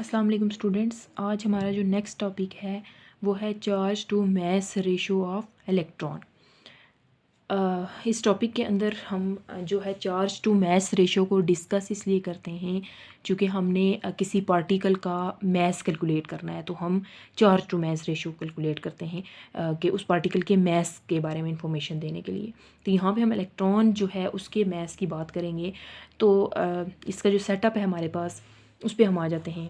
अस्सलाम वालेकुम स्टूडेंट्स। आज हमारा जो नेक्स्ट टॉपिक है वो है charge to mass ratio of electron. इस टॉपिक के अंदर हम जो है चार्ज टू मास रेशो को डिस्कस इसलिए करते हैं क्योंकि हमने किसी पार्टिकल का मास कैलकुलेट करना है, तो हम charge to mass ratio calculate करते हैं कि उस पार्टिकल के मास के बारे में इंफॉर्मेशन देने के लिए। तो यहाँ पे हम इलेक्ट्रॉन जो है उसके मास की बात करेंगे। तो इसका जो सेटअप है हमारे पास उस पर हम आ जाते हैं।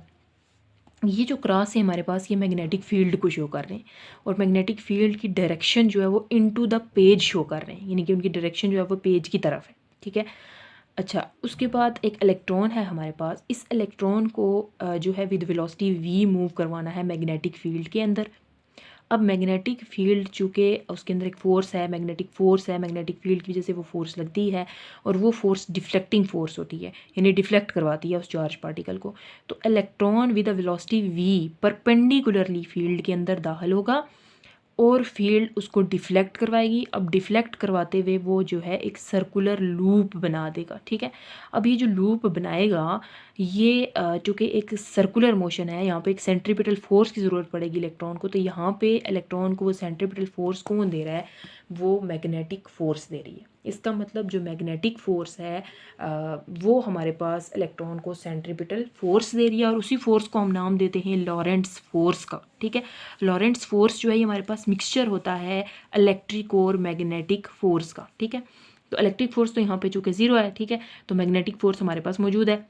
ये जो क्रॉस है हमारे पास, ये मैग्नेटिक फील्ड को शो कर रहे हैं और मैग्नेटिक फील्ड की डायरेक्शन जो है वो इनटू द पेज शो कर रहे हैं, यानी कि उनकी डायरेक्शन जो है वो पेज की तरफ है। ठीक है। अच्छा, उसके बाद एक इलेक्ट्रॉन है हमारे पास। इस इलेक्ट्रॉन को जो है विद वेलोसिटी v मूव करवाना है मैग्नेटिक फील्ड के अंदर। अब मैग्नेटिक फील्ड चूँकि उसके अंदर एक फ़ोर्स है, मैग्नेटिक फ़ोर्स है, मैग्नेटिक फील्ड की वजह से वो फोर्स लगती है और वो फोर्स डिफ्लेक्टिंग फोर्स होती है, यानी डिफ्लेक्ट करवाती है उस चार्ज पार्टिकल को। तो electron with a velocity v perpendicularly field के अंदर दाखिल होगा और फील्ड उसको डिफ्लेक्ट करवाएगी। अब डिफ्लेक्ट करवाते हुए वो जो है एक सर्कुलर लूप बना देगा। ठीक है। अब ये जो लूप बनाएगा, ये चूँकि एक सर्कुलर मोशन है, यहाँ पे एक सेंट्रीपिटल फोर्स की ज़रूरत पड़ेगी इलेक्ट्रॉन को। तो यहाँ पे इलेक्ट्रॉन को वो सेंट्रीपिटल फोर्स कौन दे रहा है? वो मैग्नेटिक फोर्स दे रही है। इसका मतलब जो मैग्नेटिक फोर्स है वो हमारे पास इलेक्ट्रॉन को सेंट्रीपिटल फोर्स दे रही है और उसी फोर्स को हम नाम देते हैं लॉरेंट्स फोर्स का। ठीक है। लॉरेंट्स फोर्स जो है ये हमारे पास मिक्सचर होता है इलेक्ट्रिक और मैग्नेटिक फोर्स का। ठीक है। तो इलेक्ट्रिक फोर्स तो यहाँ पे चूँकि ज़ीरो है, ठीक है, तो मैग्नेटिक फोर्स हमारे पास मौजूद है।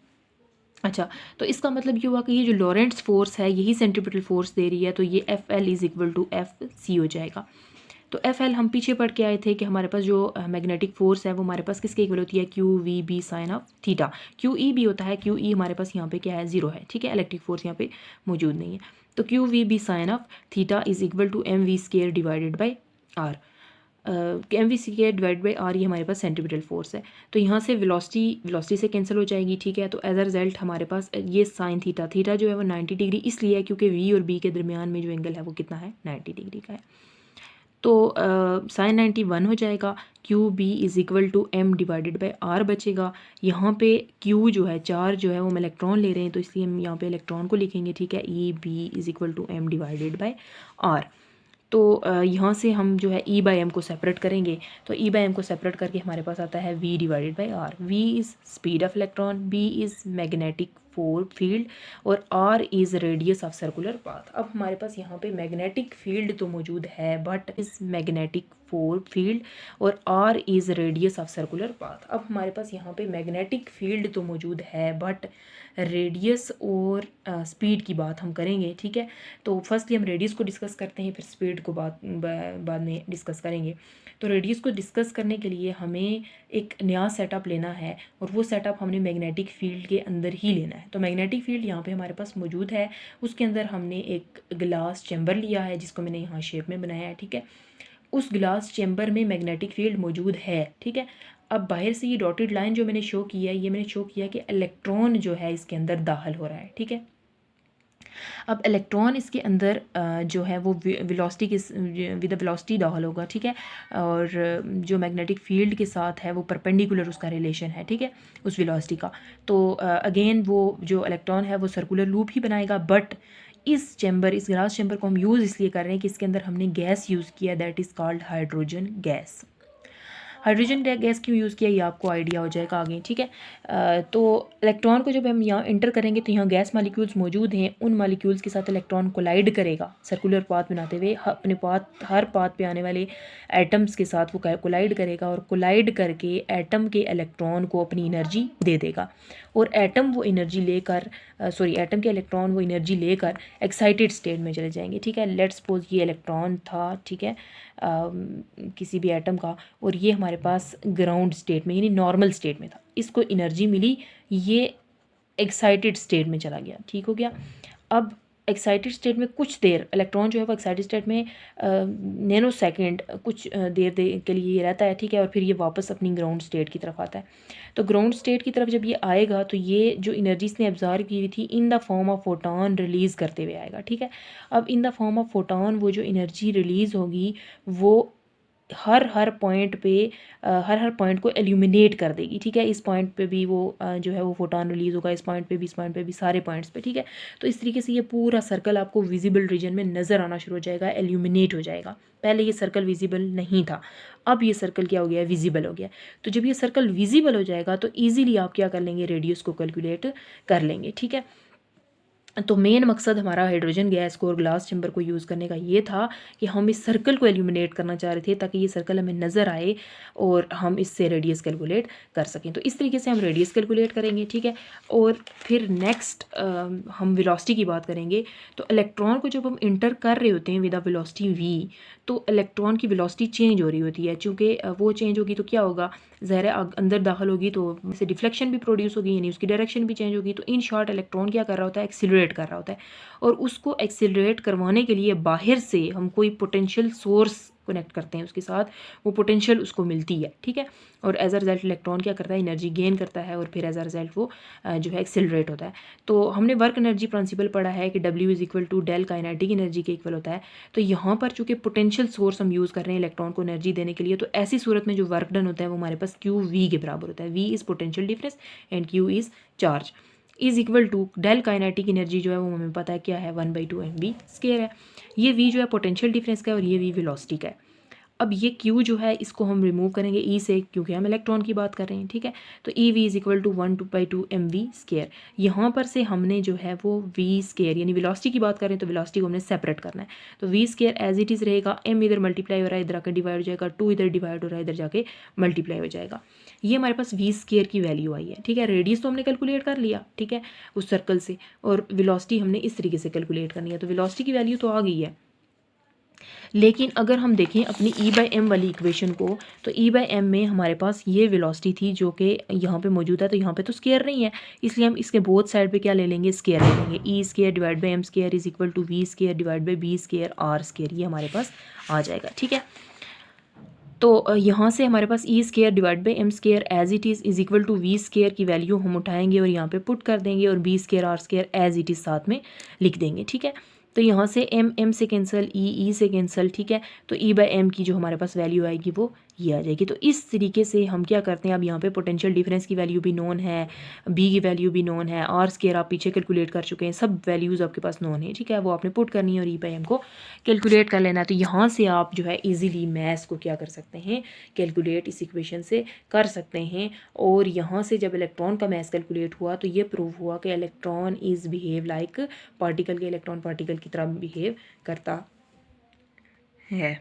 अच्छा, तो इसका मतलब ये हुआ कि ये जो लॉरेंट्स फोर्स है यही सेंट्रीपिटल फोर्स दे रही है, तो ये F L is equal to F C हो जाएगा। तो एफ एल हम पीछे पढ़ के आए थे कि हमारे पास जो मैग्नेटिक फोर्स है वो हमारे पास किसके इक्वल होती है? Q V B sine of theta. Q E भी होता है, क्यू ई हमारे पास यहाँ पे क्या है? ज़ीरो है। ठीक है, इलेक्ट्रिक फोर्स यहाँ पे मौजूद नहीं है। तो Q V B sine of theta is equal to M V square divided by R. M V square divide by R, ये हमारे पास सेंट्रीपिटल फोर्स है। तो यहाँ से वेलोसिटी से कैंसिल हो जाएगी। ठीक है। तो एज अ रिजल्ट हमारे पास ये साइन थीटा, थीटा जो है वो 90 डिग्री इसलिए है क्योंकि वी और बी के दरमियान में जो एंगल है वो कितना है? 90 डिग्री का है। तो साइन 91 हो जाएगा। Q B is equal to M divided by R बचेगा। यहाँ पे क्यू जो है, चार्ज जो है वो हम इलेक्ट्रॉन ले रहे हैं, तो इसलिए हम यहाँ पे इलेक्ट्रॉन को लिखेंगे। ठीक है। E B is equal to M divided by R. तो यहाँ से हम जो है ई बाई एम को सेपरेट करेंगे। तो ई बाई एम को सेपरेट करके हमारे पास आता है V divided by R. V is speed of electron, B is magnetic field और R is radius of circular path. अब हमारे पास यहाँ पे मैग्नेटिक फील्ड तो मौजूद है बट इज़ मैग्नेटिक फील्ड और R is radius of circular path. अब हमारे पास यहाँ पे मैग्नेटिक फील्ड तो मौजूद है बट रेडियस और स्पीड की बात हम करेंगे। ठीक है। तो फर्स्टली हम रेडियस को डिस्कस करते हैं, फिर स्पीड को बाद में डिस्कस करेंगे। तो रेडियस को डिस्कस करने के लिए हमें एक नया सेटअप लेना है और वो सेटअप हमने मैग्नेटिक फील्ड के अंदर ही लेना है। तो मैग्नेटिक फील्ड यहाँ पे हमारे पास मौजूद है, उसके अंदर हमने एक ग्लास चैम्बर लिया है जिसको मैंने यहाँ शेप में बनाया है। ठीक है। उस ग्लास चैम्बर में मैग्नेटिक फील्ड मौजूद है। ठीक है। अब बाहर से ये डॉटेड लाइन जो मैंने शो किया है, ये मैंने शो किया कि इलेक्ट्रॉन जो है इसके अंदर दाखिल हो रहा है। ठीक है। अब इलेक्ट्रॉन इसके अंदर जो है वो वेलोसिटी के विद वेलोसिटी दाखिल होगा। ठीक है। और जो मैग्नेटिक फील्ड के साथ है वो परपेंडिकुलर उसका रिलेशन है। ठीक है, उस वेलोसिटी का। तो अगेन वो जो इलेक्ट्रॉन है वो सर्कुलर लूप ही बनाएगा। बट इस ग्लास चैम्बर को हम यूज़ इसलिए कर रहे हैं कि इसके अंदर हमने गैस यूज़ किया, that is called hydrogen gas. Hydrogen gas क्यों यूज़ किया ये आपको आइडिया हो जाएगा आगे। ठीक है। तो इलेक्ट्रॉन को जब हम यहाँ इंटर करेंगे तो यहाँ गैस मालिक्यूल्स मौजूद हैं, उन मालिक्यूल्स के साथ इलेक्ट्रॉन कोलाइड करेगा सर्कुलर पाथ बनाते हुए। अपने हर पाथ पे आने वाले एटम्स के साथ वो कोलाइड करेगा और कोलाइड करके एटम के इलेक्ट्रॉन को अपनी एनर्जी दे देगा और एटम वो एनर्जी लेकर एटम के इलेक्ट्रॉन वो एनर्जी लेकर एक्साइटेड स्टेट में चले जाएंगे। ठीक है। लेट्स सपोज ये इलेक्ट्रॉन था, ठीक है, किसी भी एटम का, और ये हमारे पास ग्राउंड स्टेट में यानी नॉर्मल स्टेट में था, इसको एनर्जी मिली, ये एक्साइटेड स्टेट में चला गया। ठीक हो गया। अब एक्साइटेड स्टेट में कुछ देर इलेक्ट्रॉन जो है वो एक्साइटेड स्टेट में नैनो सेकेंड कुछ देर के लिए ये रहता है। ठीक है। और फिर ये वापस अपनी ग्राउंड स्टेट की तरफ आता है। तो ग्राउंड स्टेट की तरफ जब ये आएगा तो ये जो एनर्जी इसने एब्जॉर्व की हुई थी in the form of photon release करते हुए आएगा। ठीक है। अब in the form of photon वो जो एनर्जी रिलीज़ होगी वो हर पॉइंट पे हर पॉइंट को एल्यूमिनेट कर देगी, ठीक है। इस पॉइंट पे भी वो जो है वो फोटोन रिलीज होगा, इस पॉइंट पे भी, इस पॉइंट पे भी, सारे पॉइंट्स पे, ठीक है। तो इस तरीके से ये पूरा सर्कल आपको विजिबल रीजन में नज़र आना शुरू हो जाएगा, एल्यूमिनेट हो जाएगा। पहले ये सर्कल विजिबल नहीं था, अब ये सर्कल क्या हो गया है, विजिबल हो गया। तो जब ये सर्कल विजिबल हो जाएगा तो ईजिली आप क्या कर लेंगे, रेडियस को कैलकुलेट कर लेंगे, ठीक है। तो मेन मकसद हमारा हाइड्रोजन गैस को और ग्लास चैम्बर को यूज़ करने का ये था कि हम इस सर्कल को एल्यूमिनेट करना चाह रहे थे ताकि ये सर्कल हमें नज़र आए और हम इससे रेडियस कैलकुलेट कर सकें। तो इस तरीके से हम रेडियस कैलकुलेट करेंगे, ठीक है। और फिर नेक्स्ट हम वेलोसिटी की बात करेंगे। तो इलेक्ट्रॉन को जब हम इंटर कर रहे होते हैं विद अ वेलोसिटी v, तो इलेक्ट्रॉन की वेलोसिटी चेंज हो रही होती है। चूँकि वो चेंज होगी तो क्या होगा, ज़ाहिर है अंदर दाखिल होगी तो इससे डिफ्लेक्शन भी प्रोड्यूस होगी, यानी उसकी डायरेक्शन भी चेंज होगी। तो इन शॉर्ट इलेक्ट्रॉन क्या कर रहा होता है, एक्सिलरेट कर रहा होता है। और उसको एक्सिलरेट करवाने के लिए बाहर से हम कोई पोटेंशियल सोर्स कनेक्ट करते हैं उसके साथ, वो पोटेंशियल उसको मिलती है, ठीक है। और एज अ रिजल्ट इलेक्ट्रॉन क्या करता है, एनर्जी गेन करता है और फिर एज अ रिजल्ट वो जो है एक्सिलरेट होता है। तो हमने वर्क एनर्जी प्रिंसिपल पढ़ा है कि W is equal to del kinetic energy के इक्वल होता है। तो यहाँ पर चूंकि पोटेंशियल सोर्स हम यूज़ कर रहे हैं इलेक्ट्रॉन को एनर्जी देने के लिए, तो ऐसी सूरत में जो वर्क डन होता है वो हमारे पास QV के बराबर होता है। V is potential difference and Q is charge, is equal to del kinetic energy जो है वो हमें पता है क्या है, 1/2 mv स्क्वायर है। ये V जो है पोटेंशियल डिफरेंस का है और ये V वेलोसिटी का है। अब ये Q जो है इसको हम रिमूव करेंगे E से, क्योंकि हम इलेक्ट्रॉन की बात कर रहे हैं, ठीक है। तो EV is equal to 1/2 mv square. यहाँ पर से हमने जो है वो V स्क्वायर यानी वेलोसिटी की बात कर रहे हैं तो वेलोसिटी को हमने सेपरेट करना है। तो V square as it is रहेगा, m इधर मल्टीप्लाई हो रहा है, इधर आकर डिवाइड हो जाएगा, 2 इधर डिवाइड हो रहा है, इधर जाके मल्टीप्लाई हो जाएगा। ये हमारे पास V स्क्वायर की वैल्यू आई है, ठीक है। रेडियस तो हमने कैलकुलेट कर लिया, ठीक है, उस सर्कल से, और वेलोसिटी हमने इस तरीके से कैलकुलेट करनी है। तो वेलोसिटी की वैल्यू तो आ गई है। लेकिन अगर हम देखें अपनी E/m वाली इक्वेशन को, तो E/m में हमारे पास ये वेलोसिटी थी जो कि यहाँ पे मौजूद है, तो यहाँ पे तो स्क्वायर नहीं है, इसलिए हम इसके बोथ साइड पे क्या ले लेंगे, स्क्वायर ले लेंगे। E square divide by m square is equal to V square divide by B square R square, ये हमारे पास आ जाएगा, ठीक है। तो यहाँ से हमारे पास E square divide by m square as it is equal to V square की वैल्यू हम उठाएंगे और यहाँ पे पुट कर देंगे और B square R square as it is साथ में लिख देंगे, ठीक है। तो यहाँ से m से कैंसिल, E से कैंसिल, ठीक है। तो E/m की जो हमारे पास वैल्यू आएगी वो ये आ जाएगी। तो इस तरीके से हम क्या करते हैं, अब यहाँ पे पोटेंशियल डिफरेंस की वैल्यू भी नोन है, B की वैल्यू भी नोन है, R स्क्वायर आप पीछे कैलकुलेट कर चुके हैं, सब वैल्यूज़ आपके पास नोन है, ठीक है। वो आपने पुट करनी है और E/m को कैलकुलेट कर लेना है। तो यहाँ से आप जो है ईजिली मैथ्स को क्या कर सकते हैं, कैलकुलेट इस इक्वेशन से कर सकते हैं। और यहाँ से जब इलेक्ट्रॉन का मैथ कैलकुलेट हुआ तो ये प्रूव हुआ कि electron is behave like particle के, इलेक्ट्रॉन पार्टिकल की तरह बिहेव करता है।